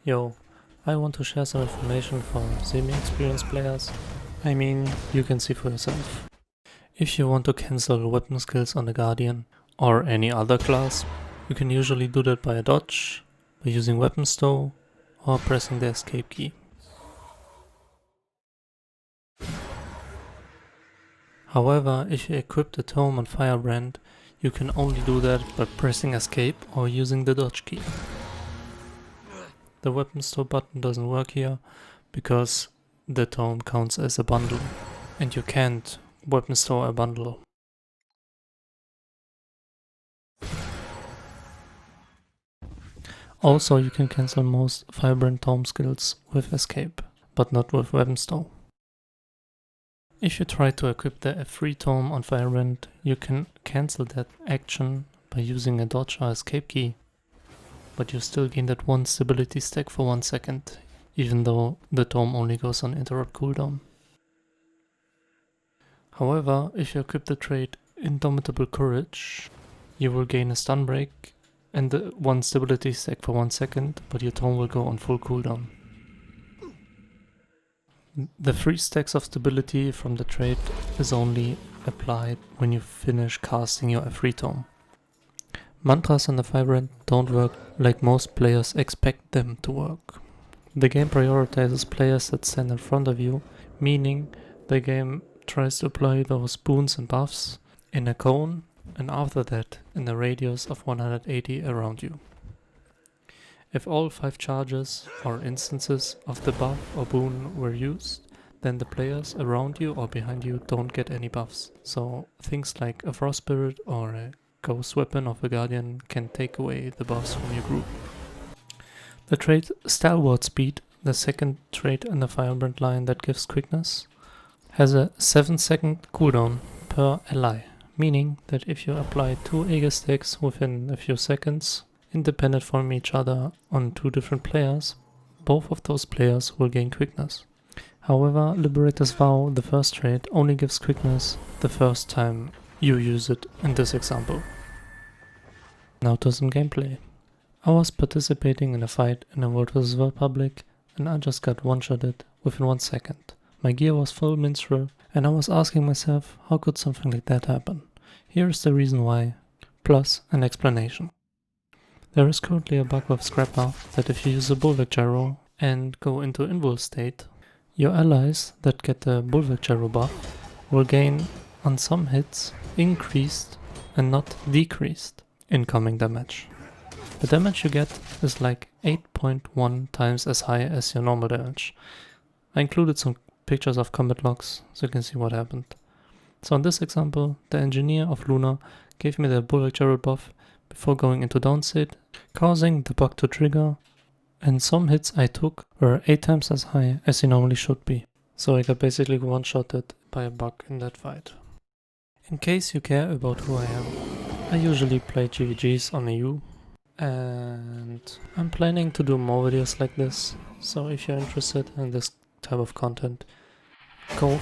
Yo, I want to share some information for semi-experienced players. I mean, you can see for yourself. If you want to cancel weapon skills on the Guardian or any other class, you can usually do that by a dodge, by using weapon stow, or pressing the escape key. However, if you equip the tome on Firebrand, you can only do that by pressing escape or using the dodge key. The weapon store button doesn't work here because the tome counts as a bundle and you can't weapon store a bundle. Also, you can cancel most Firebrand tome skills with escape, but not with weapon store. If you try to equip the F3 tome on Firebrand, you can cancel that action by using a dodge or escape key, but you still gain that one stability stack for 1 second, even though the tome only goes on interrupt cooldown. However, if you equip the trait Indomitable Courage, you will gain a stun break and the 1 stability stack for 1 second, but your tome will go on full cooldown. The 3 stacks of stability from the trait is only applied when you finish casting your F3 tome. Mantras on the Firebrand don't work like most players expect them to work. The game prioritizes players that stand in front of you, meaning the game tries to apply those boons and buffs in a cone and after that in a radius of 180 around you. If all 5 charges or instances of the buff or boon were used, then the players around you or behind you don't get any buffs. So things like a Frost Spirit or a Ghost Weapon of a Guardian can take away the buffs from your group. The trait Stalwart Speed, the second trait in the Firebrand line that gives quickness, has a 7-second cooldown per ally, meaning that if you apply 2 Aegis stacks within a few seconds, independent from each other on 2 different players, both of those players will gain quickness. However, Liberator's Vow, the first trait, only gives quickness the first time you use it in this example. Now to some gameplay. I was participating in a fight in a World vs. World public and I just got one-shotted within 1 second. My gear was full minstrel and I was asking myself, how could something like that happen? Here is the reason why, plus an explanation. There is currently a bug with Scrapper that if you use a Bulwark Gyro and go into invul state, your allies that get the Bulwark Gyro buff will gain on some hits increased and not decreased incoming damage. The damage you get is like 8.1 times as high as your normal damage. I included some pictures of combat logs so you can see what happened. So in this example, the engineer of Luna gave me the Bulwark Gyro buff before going into down state, causing the bug to trigger, and some hits I took were 8 times as high as they normally should be. So I got basically one-shotted by a bug in that fight. In case you care about who I am, I usually play GVGs on EU, and I'm planning to do more videos like this, so if you're interested in this type of content, go